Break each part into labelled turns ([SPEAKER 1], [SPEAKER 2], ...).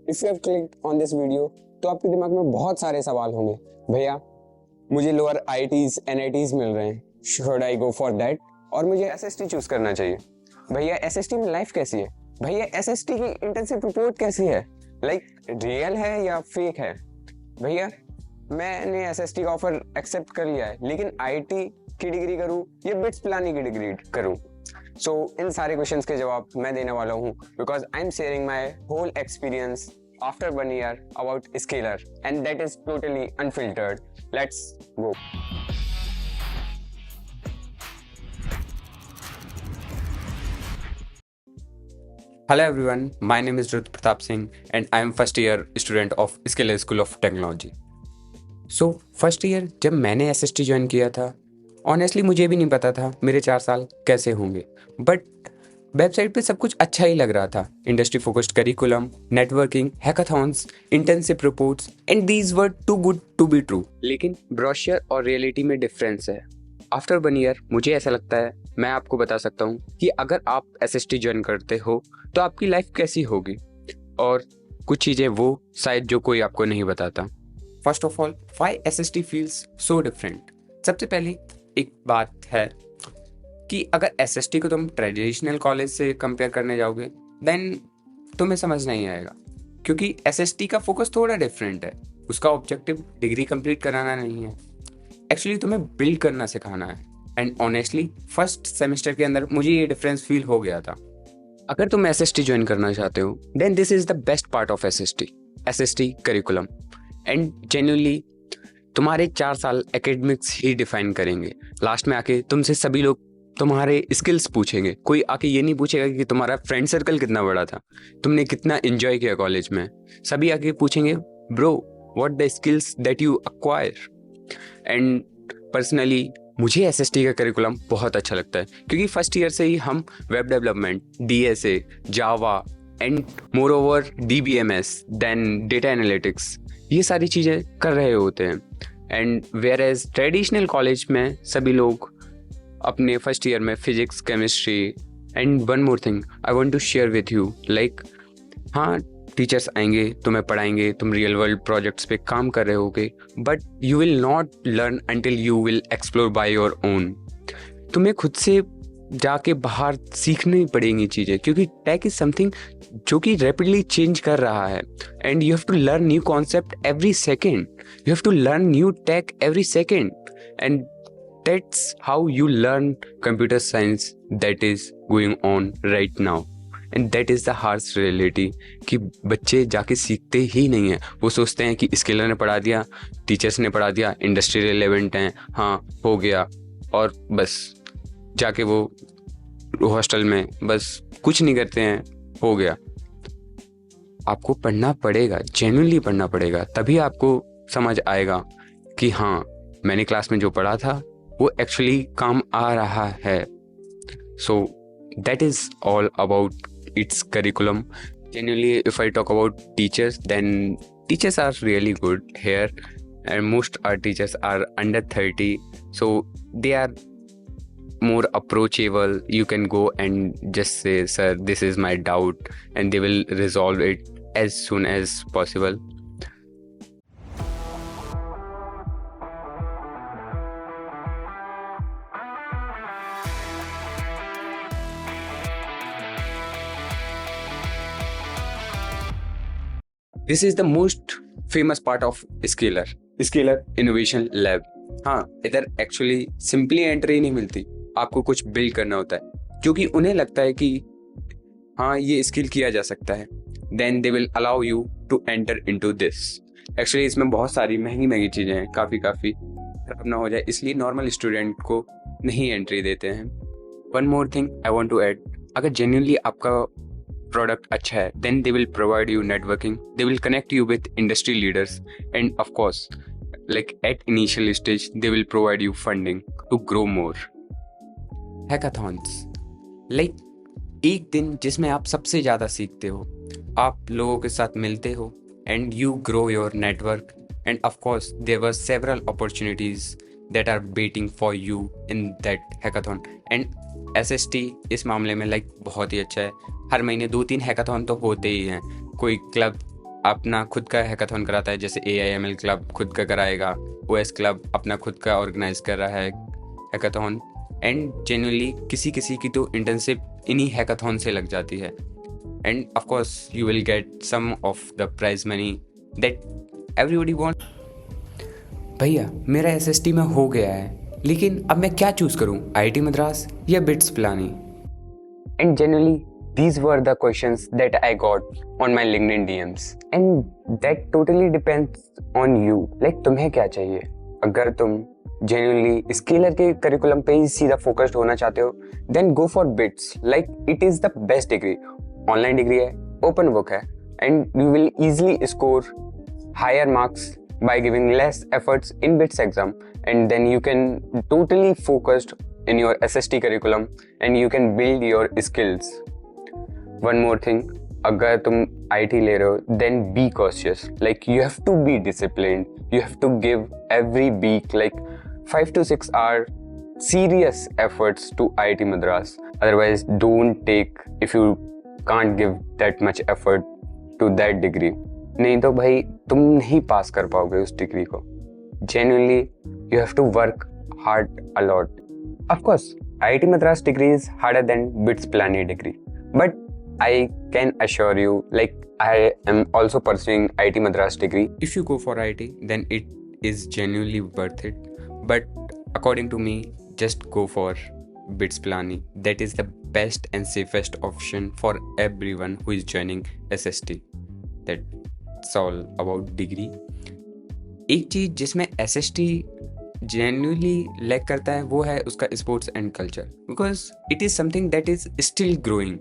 [SPEAKER 1] If you have clicked on this video तो आपके दिमाग में बहुत सारे सवाल होंगे। भैया मुझे लोअर आईआईटीज एनआईटीज मिल रहे हैं, should I go for that, और मुझे एसएसटी चूज करना चाहिए। भैया एसएसटी में लाइफ कैसी है? भैया एसएसटी की इंटर्नशिप रिपोर्ट कैसी है, लाइक रियल है या फेक है? भैया मैंने एसएसटी का ऑफर एक्सेप्ट कर लिया है, लेकिन आईटी की डिग्री करूं या बिट्स पिलानी की डिग्री करूं? सो इन सारे क्वेश्चंस के जवाब मैं देने वाला हूं, because I am sharing my whole experience after 1 year about Scalar, and that is totally unfiltered. Let's go.
[SPEAKER 2] Hello everyone, my name is Ruth Pratap Singh and I am first year student of Scalar School of Technology. So first year जब मैंने SST join किया था, honestly मुझे भी नहीं पता था मेरे 4 साल कैसे होंगे, बट वेबसाइट पे सब कुछ अच्छा ही लग रहा था। Industry focused curriculum, networking, hackathons, internship reports, and these were too good to be true. लेकिन ब्रोशर और रियलिटी में डिफरेंस है। आफ्टर 1 ईयर मुझे ऐसा लगता है, मैं आपको बता सकता हूँ कि अगर आप एसएसटी ज्वाइन करते हो तो आपकी लाइफ कैसी होगी, और कुछ चीज़ें वो शायद जो कोई आपको नहीं बताता। First of all, why SST feels so different. सबसे पहले एक बात है कि अगर एसएसटी को तुम ट्रेडिशनल कॉलेज से कंपेयर करने जाओगे देन तुम्हें समझ नहीं आएगा, क्योंकि एसएसटी का फोकस थोड़ा डिफरेंट है। उसका ऑब्जेक्टिव डिग्री कंप्लीट कराना नहीं है, एक्चुअली तुम्हें बिल्ड करना सिखाना है। एंड ऑनेस्टली फर्स्ट सेमेस्टर के अंदर मुझे ये डिफरेंस फील हो गया था। अगर तुम एसएसटी ज्वाइन करना चाहते हो then this is the best part of SST curriculum, and genuinely तुम्हारे 4 साल एकेडमिक्स ही डिफाइन करेंगे। लास्ट में आके तुमसे सभी लोग तुम्हारे स्किल्स पूछेंगे। कोई आके ये नहीं पूछेगा कि तुम्हारा फ्रेंड सर्कल कितना बड़ा था, तुमने कितना एंजॉय किया कॉलेज में। सभी आके पूछेंगे, bro what the skills that you acquire. And personally मुझे एसएसटी का करिकुलम बहुत अच्छा लगता है, क्योंकि फर्स्ट ईयर से ही हम web development, DSA, Java and more over DBMS, then data analytics, ये सारी चीज़ें कर रहे होते हैं। And whereas traditional college में सभी लोग अपने फर्स्ट ईयर में physics, chemistry and one more thing I want to share with you, like हाँ टीचर्स आएंगे, तुम्हें पढ़ाएंगे, तुम रियल वर्ल्ड प्रोजेक्ट्स पे काम कर रहे होगे, but you will not learn until you will explore by your own. तुम्हें खुद से जाके बाहर सीखनी पड़ेंगी चीज़ें, क्योंकि टेक इज समथिंग जो कि रैपिडली चेंज कर रहा है, and you have to learn new concept every second, you have to learn new tech every second, and that's how you learn computer science that is going on right now, and that is the harsh reality कि बच्चे जाके सीखते ही नहीं हैं। वो सोचते हैं कि स्किलर ने पढ़ा दिया, टीचर्स ने पढ़ा दिया, इंडस्ट्री रिलेवेंट हैं, हाँ हो गया, और बस जाके वो हॉस्टल में बस कुछ नहीं करते हैं, हो गया। आपको पढ़ना पड़ेगा, जेन्युइनली पढ़ना पड़ेगा, तभी आपको समझ आएगा कि हाँ मैंने क्लास में जो पढ़ा था वो एक्चुअली काम आ रहा है। So that is all about it's curriculum. Genuinely, if I talk about teachers, then teachers are really good here, and most our teachers are under 30, so they are more approachable. You can go and just say, sir, this is my doubt, and they will resolve it as soon as possible. This is the most famous part of Scalar Innovation Lab. हाँ, इधर actually simply entry नहीं मिलती, आपको कुछ build करना होता है, क्योंकि उन्हें लगता है कि हाँ ये स्किल किया जा सकता है, then they will allow you to enter into this. Actually इसमें बहुत सारी महंगी चीज़ें हैं, काफ़ी खराब ना हो जाए इसलिए नॉर्मल स्टूडेंट को नहीं एंट्री देते हैं। One more thing I want to add, अगर जेन्युइनली आपका प्रोडक्ट अच्छा है then they will provide you networking, they will connect you with industry leaders, and of course like at initial stage they will provide you funding to grow more. Hackathons like एक दिन जिसमें आप सबसे ज़्यादा सीखते हो, आप लोगों के साथ मिलते हो, and you grow your network, and of course there were several opportunities that are waiting for you in that hackathon. And SST इस मामले में लाइक बहुत ही अच्छा है, हर महीने 2-3 हैकाथॉन तो होते ही हैं। कोई क्लब अपना खुद का हैकाथॉन कराता है, जैसे AIML क्लब खुद का कराएगा, OS क्लब अपना खुद का ऑर्गेनाइज कर रहा है हैकाथॉन। एंड जेन्युइनली किसी किसी की तो इंटर्नशिप इन्हीं हैकाथॉन से लग जाती है। And of course you will get some of the prize money that everybody want. भैया मेरा SST में हो गया है, लेकिन अब मैं क्या चूज़ करूं, IIT मद्रास या bits Pilani?
[SPEAKER 1] And genuinely, these were the questions that I got on my LinkedIn DMs. And that totally depends on you. Like तुम्हें क्या चाहिए? अगर तुम genuinely स्केलर के करिकुलम पे ही सीधा फोकस्ड होना चाहते हो, then go for BITS. Like it is the best degree. Online degree है, ओपन बुक है, and you will easily score higher marks by giving less efforts in BITS exam, and then you can totally focused in your SST curriculum and you can build your skills. One more thing, अगर तुम IT ले रहे हो then be cautious. Like you have to be disciplined. You have to give every week like 5 to 6 hour serious efforts to IIT Madras. Otherwise don't take if you can't give that much effort to that degree. नहीं तो भाई तुम नहीं पास कर पाओगे उस degree को. Genuinely you have to work hard a lot. Of course, IIT Madras degree is harder than BITS Pilani degree, but I can assure you, like I am also pursuing IIT Madras degree.
[SPEAKER 2] If you go for IIT, then it is genuinely worth it. But according to me, just go for BITS Pilani. That is the best and safest option for everyone who is joining SST. That's all about degree. एक चीज़ जिसमें SST genuinely lack करता है वो है उसका sports and culture, because it is something that is still growing.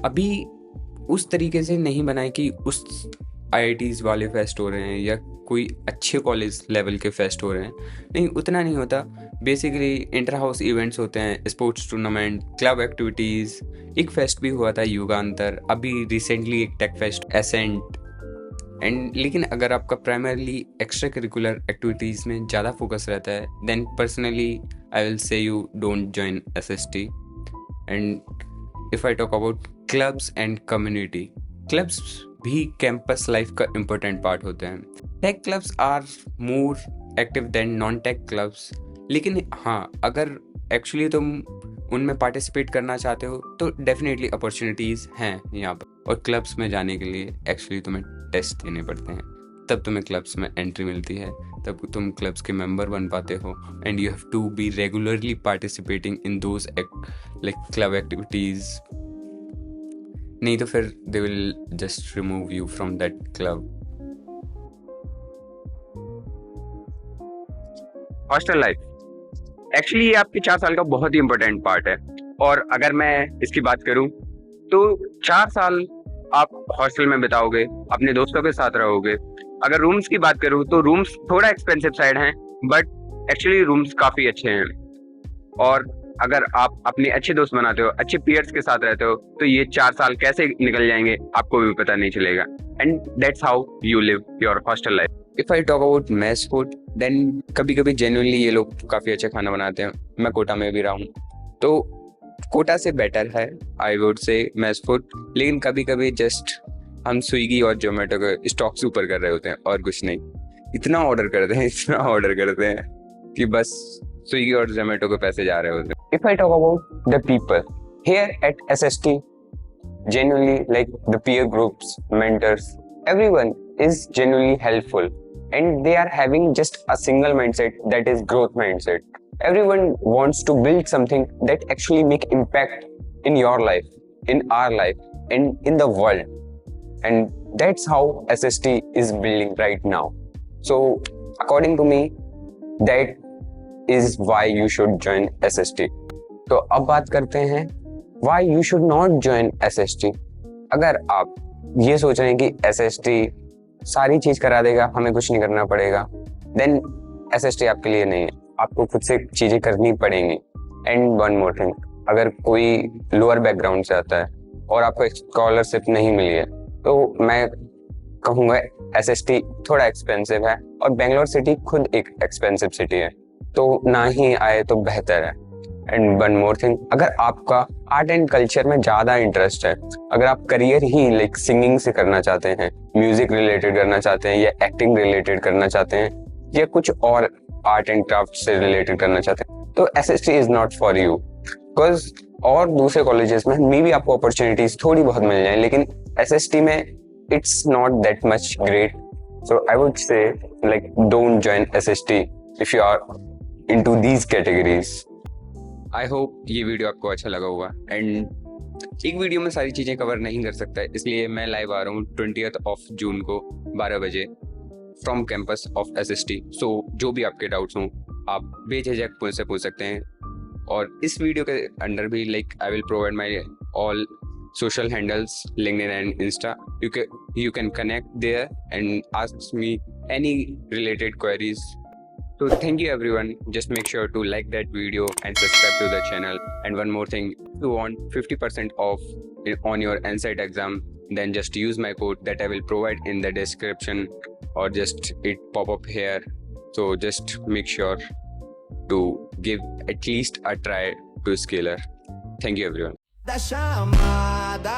[SPEAKER 2] अभी उस तरीके से नहीं बनाए कि उस IITs वाले फेस्ट हो रहे हैं या कोई अच्छे कॉलेज लेवल के फेस्ट हो रहे हैं, नहीं उतना नहीं होता। बेसिकली इंटर हाउस इवेंट्स होते हैं, स्पोर्ट्स टूर्नामेंट, क्लब एक्टिविटीज़। एक फेस्ट भी हुआ था युगांतर, अभी रिसेंटली एक टेक फेस्ट एसेंट। एंड लेकिन अगर आपका प्राइमरली एक्स्ट्रा करिकुलर एक्टिविटीज़ में ज़्यादा फोकस रहता है, then personally I will say you don't join SST। And if I talk about clubs and community, clubs भी कैंपस लाइफ का इम्पोर्टेंट पार्ट होते हैं। Tech clubs are more active than non tech clubs, लेकिन हाँ अगर actually तुम उनमें participate करना चाहते हो तो डेफिनेटली अपॉर्चुनिटीज़ हैं यहाँ पर। और क्लब्स में जाने के लिए एक्चुअली तुम्हें टेस्ट देने पड़ते हैं, तब तुम्हें क्लब्स में एंट्री मिलती है, तब तुम क्लब्स के मेंबर बन पाते हो। And you have to be regularly participating in those like club activities, नहीं तो फिर they will just remove you from that club.
[SPEAKER 1] Hostel life actually ये आपके 4 साल का बहुत ही इंपॉर्टेंट पार्ट है। और अगर मैं इसकी बात करूं तो 4 साल आप हॉस्टल में बिताओगे, अपने दोस्तों के साथ रहोगे। अगर रूम्स की बात करूं तो रूम्स थोड़ा एक्सपेंसिव साइड हैं, बट एक्चुअली रूम्स काफ़ी अच्छे हैं। और अगर आप अपने अच्छे दोस्त बनाते हो, अच्छे पीयर्स के साथ रहते हो, तो ये 4 साल कैसे निकल जाएंगे आपको भी पता नहीं चलेगा। And that's how you live your hostel life.
[SPEAKER 2] If I talk about mess food, then कभी कभी जेन्युइनली ये लोग काफ़ी अच्छा खाना बनाते हैं। मैं कोटा में भी रहा हूँ, तो कोटा से बेटर है आई वुड से मेस फूड। लेकिन कभी कभी जस्ट हम स्विगी और जोमेटो के स्टॉक्स ऊपर कर रहे होते हैं और कुछ नहीं। इतना ऑर्डर करते हैं कि बस स्विगी और जोमेटो के पैसे जा रहे होते हैं।
[SPEAKER 1] If I talk about the people here at SST, genuinely like the peer groups, mentors, everyone is genuinely helpful, and they are having just a single mindset, that is growth mindset. Everyone wants to build something that actually make impact in your life, in our life, and in the world. And that's how SST is building right now. So according to me, that is why you should join SST. तो अब बात करते हैं why you should not join SST. अगर आप ये सोच रहे हैं कि SST सारी चीज करा देगा, हमें कुछ नहीं करना पड़ेगा, then SST आपके लिए नहीं है। आपको खुद से चीजें करनी पड़ेंगी। एंड वन मोर थिंग, अगर कोई लोअर बैकग्राउंड से आता है और आपको स्कॉलरशिप नहीं मिली है, तो मैं कहूँगा SST थोड़ा एक्सपेंसिव है, और बेंगलोर सिटी खुद एक एक्सपेंसिव सिटी है, तो ना ही आए तो बेहतर है। एंड वन मोर थिंग, अगर आपका आर्ट एंड कल्चर में ज़्यादा इंटरेस्ट है, अगर आप करियर ही लाइक सिंगिंग से करना चाहते हैं, म्यूजिक रिलेटेड करना चाहते हैं, या एक्टिंग रिलेटेड करना चाहते हैं, या कुछ और आर्ट एंड क्राफ्ट से रिलेटेड करना चाहते हैं, तो SST is not for you. Because और दूसरे कॉलेजेस में मे भी आपको अपॉर्चुनिटीज थोड़ी बहुत मिल जाए, लेकिन SST में it's not that much great. So I would say like don't join SST if you are into these categories.
[SPEAKER 2] I hope ये वीडियो आपको अच्छा लगा होगा। एंड एक वीडियो में सारी चीज़ें कवर नहीं कर सकता, इसलिए मैं लाइव आ रहा हूँ 20 जून को 12 बजे फ्रॉम कैंपस ऑफ SST। सो जो भी आपके डाउट्स हों आप बेझिझक मुझसे पूछ सकते हैं। और इस वीडियो के अंडर भी like I will provide my all social handles, LinkedIn and Insta. You can connect there and ask me any related queries. So thank you everyone. Just make sure to like that video and subscribe to the channel. And one more thing, if you want 50% off on your NSET exam, then just use my code that I will provide in the description, or just it pop up here. So just make sure to give at least a try to Scalar. Thank you everyone.
[SPEAKER 3] Da chamada